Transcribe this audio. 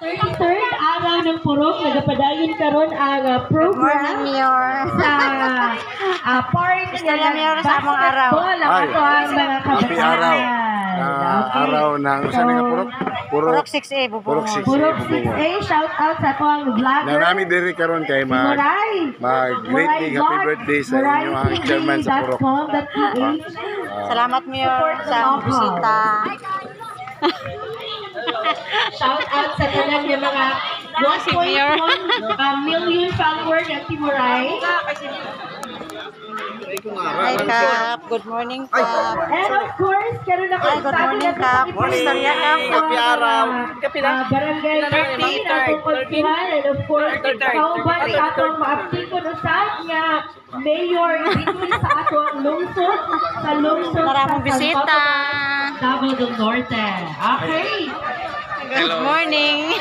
33rd araw ng Purok, nagapadayon karon ang program sa park ng basketball ang ato ang mga Happy araw. kabataan. Araw ng saan nga purok? Purok 6A, Purok 6A. Purok 6A, shout out sa ato ang vlogger. Na namin diri karon kay mag-greeting happy birthday sa inyo ang chairman sa Purok. Salamat Mayor sa bisita. Shout out sa tanan ng mga 1.1 million followers ng Timuray. Hi Kap, good morning Kap. And of course, karon na Good morning Kap. Istorya Kap. Happy araw. Barangay 13 atong pagkihan. And of course, kauban sa atong maaptikon usab nga mayor dito sa atong lungsod. Sa lungsod Maraming bisita. Davao del Norte. Okay. Good morning.